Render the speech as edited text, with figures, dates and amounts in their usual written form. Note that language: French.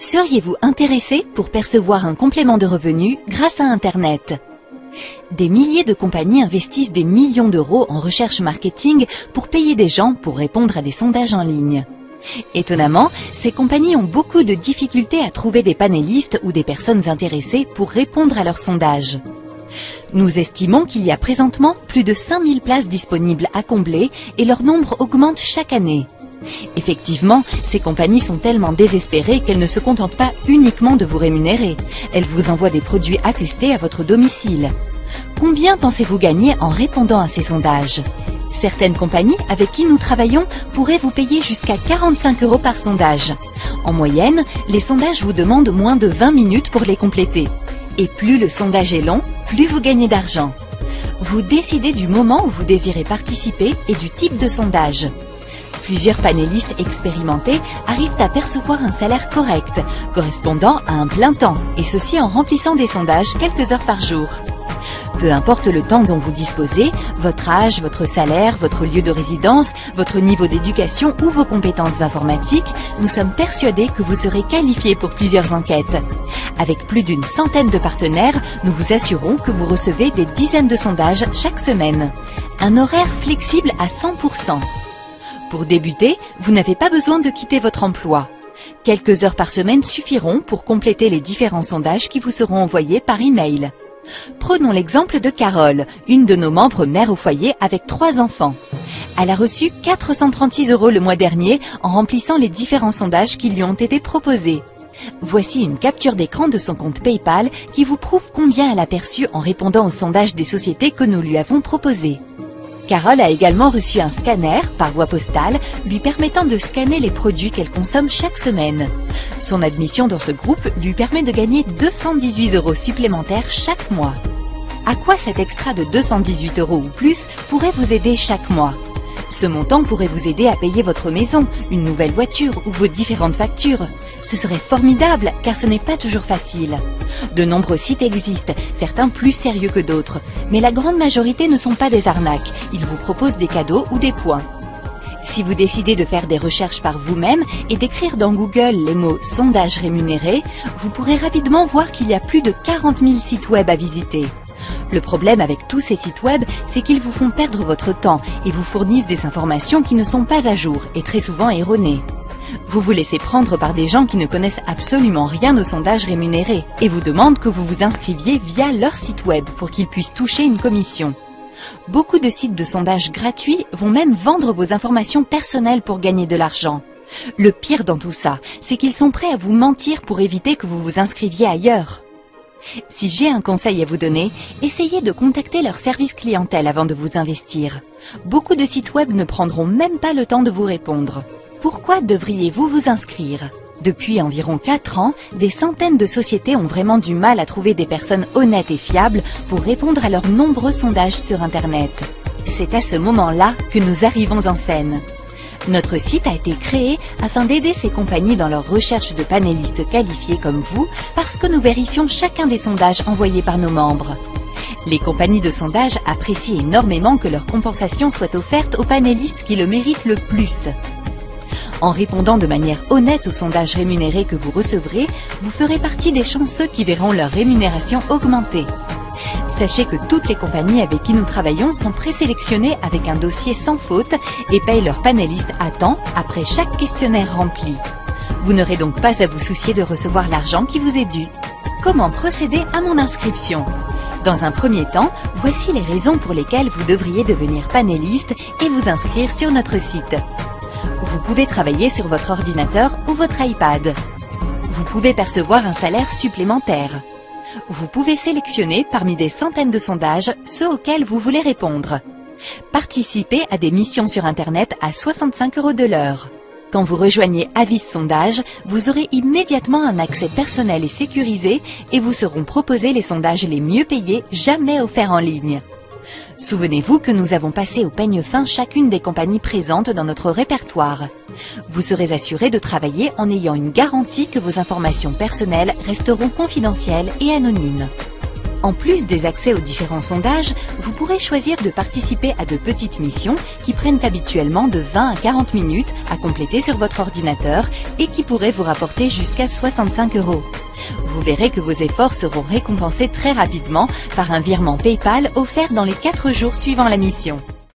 Seriez-vous intéressé pour percevoir un complément de revenus grâce à Internet? Des milliers de compagnies investissent des millions d'euros en recherche marketing pour payer des gens pour répondre à des sondages en ligne. Étonnamment, ces compagnies ont beaucoup de difficultés à trouver des panélistes ou des personnes intéressées pour répondre à leurs sondages. Nous estimons qu'il y a présentement plus de 5000 places disponibles à combler et leur nombre augmente chaque année. Effectivement, ces compagnies sont tellement désespérées qu'elles ne se contentent pas uniquement de vous rémunérer. Elles vous envoient des produits à tester à votre domicile. Combien pensez-vous gagner en répondant à ces sondages? Certaines compagnies avec qui nous travaillons pourraient vous payer jusqu'à 45 € par sondage. En moyenne, les sondages vous demandent moins de 20 minutes pour les compléter. Et plus le sondage est long, plus vous gagnez d'argent. Vous décidez du moment où vous désirez participer et du type de sondage. Plusieurs panélistes expérimentés arrivent à percevoir un salaire correct, correspondant à un plein temps, et ceci en remplissant des sondages quelques heures par jour. Peu importe le temps dont vous disposez, votre âge, votre salaire, votre lieu de résidence, votre niveau d'éducation ou vos compétences informatiques, nous sommes persuadés que vous serez qualifié pour plusieurs enquêtes. Avec plus d'une centaine de partenaires, nous vous assurons que vous recevez des dizaines de sondages chaque semaine. Un horaire flexible à 100%. Pour débuter, vous n'avez pas besoin de quitter votre emploi. Quelques heures par semaine suffiront pour compléter les différents sondages qui vous seront envoyés par email. Prenons l'exemple de Carole, une de nos membres mère au foyer avec 3 enfants. Elle a reçu 436 € le mois dernier en remplissant les différents sondages qui lui ont été proposés. Voici une capture d'écran de son compte PayPal qui vous prouve combien elle a perçu en répondant aux sondages des sociétés que nous lui avons proposées. Carole a également reçu un scanner par voie postale lui permettant de scanner les produits qu'elle consomme chaque semaine. Son admission dans ce groupe lui permet de gagner 218 € supplémentaires chaque mois. À quoi cet extra de 218 € ou plus pourrait vous aider chaque mois? Ce montant pourrait vous aider à payer votre maison, une nouvelle voiture ou vos différentes factures. Ce serait formidable car ce n'est pas toujours facile. De nombreux sites existent, certains plus sérieux que d'autres, mais la grande majorité ne sont pas des arnaques. Ils vous proposent des cadeaux ou des points. Si vous décidez de faire des recherches par vous-même et d'écrire dans Google les mots « sondage rémunéré », vous pourrez rapidement voir qu'il y a plus de 40 000 sites web à visiter. Le problème avec tous ces sites web, c'est qu'ils vous font perdre votre temps et vous fournissent des informations qui ne sont pas à jour et très souvent erronées. Vous vous laissez prendre par des gens qui ne connaissent absolument rien aux sondages rémunérés et vous demandent que vous vous inscriviez via leur site web pour qu'ils puissent toucher une commission. Beaucoup de sites de sondage gratuits vont même vendre vos informations personnelles pour gagner de l'argent. Le pire dans tout ça, c'est qu'ils sont prêts à vous mentir pour éviter que vous vous inscriviez ailleurs. Si j'ai un conseil à vous donner, essayez de contacter leur service clientèle avant de vous investir. Beaucoup de sites web ne prendront même pas le temps de vous répondre. Pourquoi devriez-vous vous inscrire? Depuis environ 4 ans, des centaines de sociétés ont vraiment du mal à trouver des personnes honnêtes et fiables pour répondre à leurs nombreux sondages sur Internet. C'est à ce moment-là que nous arrivons en scène. Notre site a été créé afin d'aider ces compagnies dans leur recherche de panélistes qualifiés comme vous parce que nous vérifions chacun des sondages envoyés par nos membres. Les compagnies de sondage apprécient énormément que leur compensation soit offerte aux panélistes qui le méritent le plus. En répondant de manière honnête aux sondages rémunérés que vous recevrez, vous ferez partie des chanceux qui verront leur rémunération augmenter. Sachez que toutes les compagnies avec qui nous travaillons sont présélectionnées avec un dossier sans faute et payent leurs panélistes à temps après chaque questionnaire rempli. Vous n'aurez donc pas à vous soucier de recevoir l'argent qui vous est dû. Comment procéder à mon inscription? Dans un premier temps, voici les raisons pour lesquelles vous devriez devenir panéliste et vous inscrire sur notre site. Vous pouvez travailler sur votre ordinateur ou votre iPad. Vous pouvez percevoir un salaire supplémentaire. Vous pouvez sélectionner parmi des centaines de sondages ceux auxquels vous voulez répondre. Participez à des missions sur Internet à 65 € de l'heure. Quand vous rejoignez Avis Sondage, vous aurez immédiatement un accès personnel et sécurisé et vous seront proposés les sondages les mieux payés jamais offerts en ligne. Souvenez-vous que nous avons passé au peigne fin chacune des compagnies présentes dans notre répertoire. Vous serez assuré de travailler en ayant une garantie que vos informations personnelles resteront confidentielles et anonymes. En plus des accès aux différents sondages, vous pourrez choisir de participer à de petites missions qui prennent habituellement de 20 à 40 minutes à compléter sur votre ordinateur et qui pourraient vous rapporter jusqu'à 65 €. Vous verrez que vos efforts seront récompensés très rapidement par un virement PayPal offert dans les 4 jours suivant la mission.